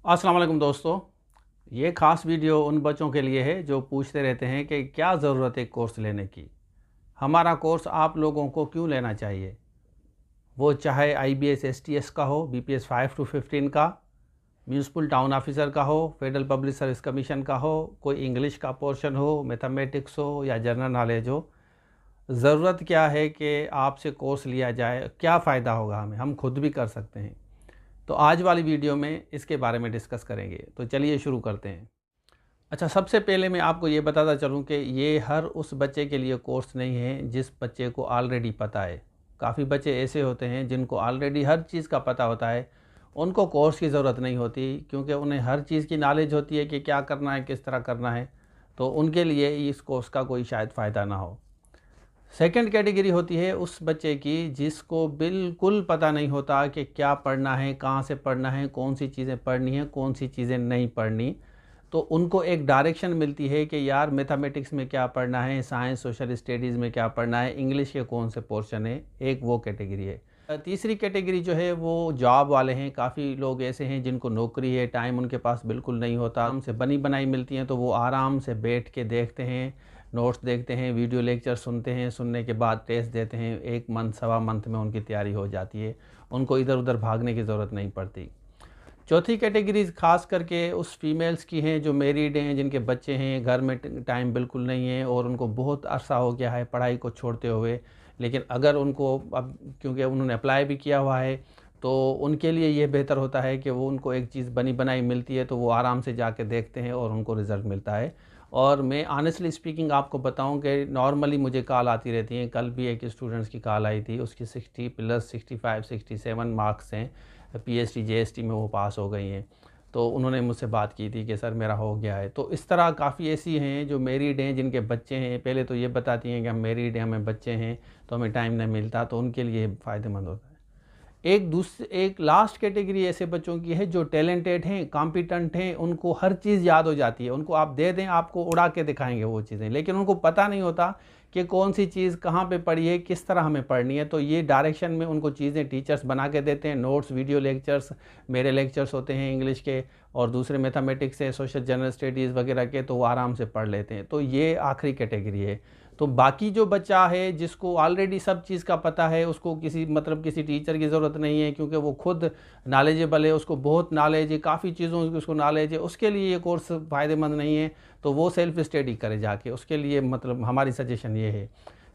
अस्सलाम वालेकुम दोस्तों। ये ख़ास वीडियो उन बच्चों के लिए है जो पूछते रहते हैं कि क्या ज़रूरत है कोर्स लेने की, हमारा कोर्स आप लोगों को क्यों लेना चाहिए। वो चाहे IBS STS का हो, BPS 5 to 15 का, म्यूनसिपल टाउन ऑफिसर का हो, फेडरल पब्लिक सर्विस कमीशन का हो, कोई इंग्लिश का पोर्शन हो, मैथमेटिक्स हो या जनरल नॉलेज हो। ज़रूरत क्या है कि आपसे कोर्स लिया जाए, क्या फ़ायदा होगा हमें, हम खुद भी कर सकते हैं। तो आज वाली वीडियो में इसके बारे में डिस्कस करेंगे। तो चलिए शुरू करते हैं। अच्छा, सबसे पहले मैं आपको ये बताता चलूँ कि ये हर उस बच्चे के लिए कोर्स नहीं है जिस बच्चे को ऑलरेडी पता है। काफ़ी बच्चे ऐसे होते हैं जिनको ऑलरेडी हर चीज़ का पता होता है, उनको कोर्स की ज़रूरत नहीं होती क्योंकि उन्हें हर चीज़ की नॉलेज होती है कि क्या करना है, किस तरह करना है। तो उनके लिए इस कोर्स का कोई शायद फ़ायदा ना हो। सेकंड कैटेगरी होती है उस बच्चे की जिसको बिल्कुल पता नहीं होता कि क्या पढ़ना है, कहाँ से पढ़ना है, कौन सी चीज़ें पढ़नी है, कौन सी चीज़ें नहीं पढ़नी। तो उनको एक डायरेक्शन मिलती है कि यार मैथमेटिक्स में क्या पढ़ना है, साइंस सोशल स्टडीज़ में क्या पढ़ना है, इंग्लिश के कौन से पोर्शन है। एक वो कैटेगरी है। तीसरी कैटेगरी जो है वो जॉब वाले हैं। काफ़ी लोग ऐसे हैं जिनको नौकरी है, टाइम उनके पास बिल्कुल नहीं होता, उनसे बनी बनाई मिलती हैं तो वो आराम से बैठ के देखते हैं, नोट्स देखते हैं, वीडियो लेक्चर सुनते हैं, सुनने के बाद टेस्ट देते हैं। 1 मंथ सवा मंथ में उनकी तैयारी हो जाती है, उनको इधर उधर भागने की ज़रूरत नहीं पड़ती। चौथी कैटेगरी ख़ास करके उस फीमेल्स की हैं जो मैरिड हैं, जिनके बच्चे हैं, घर में टाइम बिल्कुल नहीं है और उनको बहुत अरसा हो गया है पढ़ाई को छोड़ते हुए। लेकिन अगर उनको अब क्योंकि उन्होंने अप्लाई भी किया हुआ है तो उनके लिए ये बेहतर होता है कि वो उनको एक चीज़ बनी बनाई मिलती है तो वो आराम से जाके देखते हैं और उनको रिज़ल्ट मिलता है। और मैं ऑनेस्टली स्पीकिंग आपको बताऊं कि नॉर्मली मुझे कॉल आती रहती हैं। कल भी एक स्टूडेंट्स की कॉल आई थी, उसकी 60 प्लस 65 67 मार्क्स हैं, PhD JST में वो पास हो गई हैं। तो उन्होंने मुझसे बात की थी कि सर मेरा हो गया है। तो इस तरह काफ़ी ऐसी हैं जो मैरिड हैं, जिनके बच्चे हैं। पहले तो ये बताती हैं कि हम मैरिड हैं, हमें बच्चे हैं, तो हमें टाइम नहीं मिलता, तो उनके लिए फ़ायदेमंद होता है। एक लास्ट कैटेगरी ऐसे बच्चों की है जो टैलेंटेड हैं, कॉम्पिटेंट हैं, उनको हर चीज़ याद हो जाती है। उनको आप दे दें, आपको उड़ा के दिखाएंगे वो चीज़ें, लेकिन उनको पता नहीं होता कि कौन सी चीज़ कहाँ पे पढ़ी है, किस तरह हमें पढ़नी है। तो ये डायरेक्शन में उनको चीज़ें टीचर्स बना के देते हैं, नोट्स, वीडियो लेक्चर्स। मेरे लेक्चर्स होते हैं इंग्लिश के और दूसरे मैथमेटिक्स से, सोशल जनरल स्टडीज़ वगैरह के, तो वो आराम से पढ़ लेते हैं। तो ये आखिरी कैटेगरी है। तो बाकी जो बच्चा है जिसको ऑलरेडी सब चीज़ का पता है, उसको किसी टीचर की ज़रूरत नहीं है क्योंकि वो खुद नॉलेजेबल है, उसको बहुत नॉलेज है, काफ़ी चीज़ों की उसको नॉलेज है, उसके लिए ये कोर्स फ़ायदेमंद नहीं है। तो वो सेल्फ स्टडी करे जाके, उसके लिए हमारी सजेशन ये है।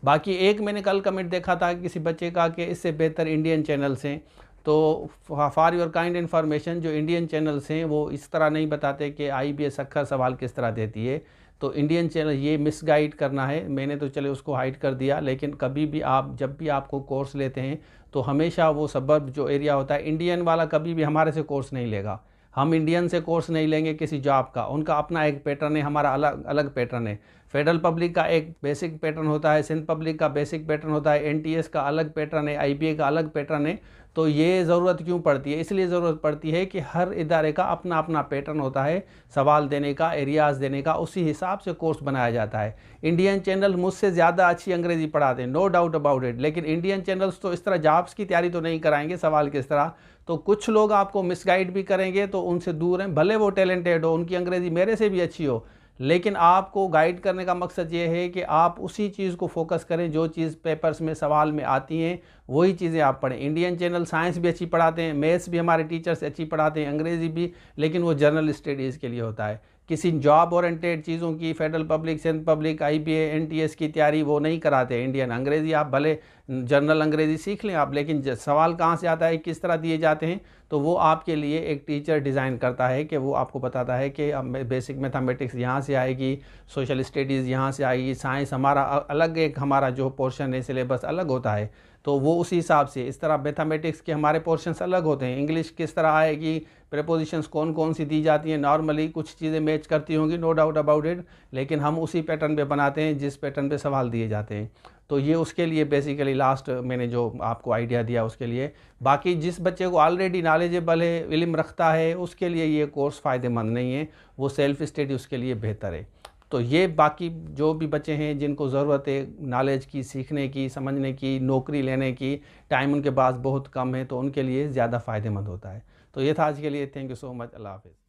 बाकी एक मैंने कल कमेंट देखा था किसी बच्चे का कि इससे बेहतर इंडियन चैनल्स हैं। तो फॉर योर काइंड इन्फॉर्मेशन, जो इंडियन चैनल्स हैं वो इस तरह नहीं बताते कि IBS अक्खर सवाल किस तरह देती है। तो इंडियन चैनल ये मिसगाइड करना है, मैंने तो चले उसको हाइड कर दिया। लेकिन कभी भी आप जब भी आपको कोर्स लेते हैं तो हमेशा वो सबब जो एरिया होता है, इंडियन वाला कभी भी हमारे से कोर्स नहीं लेगा। हम इंडियन से कोर्स नहीं लेंगे किसी जॉब का, उनका अपना एक पैटर्न है, हमारा अलग अलग पैटर्न है। फेडरल पब्लिक का एक बेसिक पैटर्न होता है, सिंध पब्लिक का बेसिक पैटर्न होता है, NTS का अलग पैटर्न है, IBA का अलग पैटर्न है। तो ये ज़रूरत क्यों पड़ती है? इसलिए ज़रूरत पड़ती है कि हर इदारे का अपना अपना पैटर्न होता है सवाल देने का, एरियाज़ देने का, उसी हिसाब से कोर्स बनाया जाता है। इंडियन चैनल मुझसे ज़्यादा अच्छी अंग्रेज़ी पढ़ाते हैं, नो डाउट अबाउट इट, लेकिन इंडियन चैनल्स तो इस तरह जॉब्स की तैयारी तो नहीं कराएंगे सवाल किस तरह। तो कुछ लोग आपको मिसगाइड भी करेंगे, तो उनसे दूर हैं। भले वो टैलेंटेड हो, उनकी अंग्रेज़ी मेरे से भी अच्छी हो, लेकिन आपको गाइड करने का मकसद ये है कि आप उसी चीज़ को फोकस करें जो चीज़ पेपर्स में सवाल में आती हैं, वही चीज़ें आप पढ़ें। इंडियन चैनल साइंस भी अच्छी पढ़ाते हैं, मैथ्स भी हमारे टीचर्स अच्छी पढ़ाते हैं, अंग्रेज़ी भी, लेकिन वो जनरल स्टडीज़ के लिए होता है। किसी जॉब ओरिएंटेड चीज़ों की, federal public, Sindh public, IBA NTS की तैयारी वो नहीं कराते। इंडियन अंग्रेज़ी आप भले जनरल अंग्रेज़ी सीख लें आप, लेकिन सवाल कहाँ से आता है, किस तरह दिए जाते हैं, तो वो आपके लिए एक टीचर डिज़ाइन करता है कि वो आपको बताता है कि बेसिक मैथमेटिक्स यहाँ से आएगी, सोशल स्टडीज़ यहाँ से आएगी, साइंस हमारा अलग, एक हमारा जो पोर्शन है सिलेबस अलग होता है। तो वो उसी हिसाब से, इस तरह मैथमेटिक्स के हमारे पोर्शंस अलग होते हैं। इंग्लिश किस तरह आएगी, प्रीपोजिशंस कौन कौन सी दी जाती हैं, नॉर्मली कुछ चीज़ें मैच करती होंगी, नो डाउट अबाउट इट, लेकिन हम उसी पैटर्न पे बनाते हैं जिस पैटर्न पे सवाल दिए जाते हैं। तो ये उसके लिए बेसिकली लास्ट मैंने जो आपको आइडिया दिया उसके लिए। बाकी जिस बच्चे को ऑलरेडी नॉलेजेबल है, इल्म रखता है, उसके लिए ये कोर्स फ़ायदेमंद नहीं है, वो सेल्फ स्टडी उसके लिए बेहतर है। तो ये बाकी जो भी बच्चे हैं जिनको ज़रूरत है नॉलेज की, सीखने की, समझने की, नौकरी लेने की, टाइम उनके पास बहुत कम है, तो उनके लिए ज़्यादा फ़ायदेमंद होता है। तो ये था आज के लिए। Thank you so much. अल्लाह हाफ़िज़।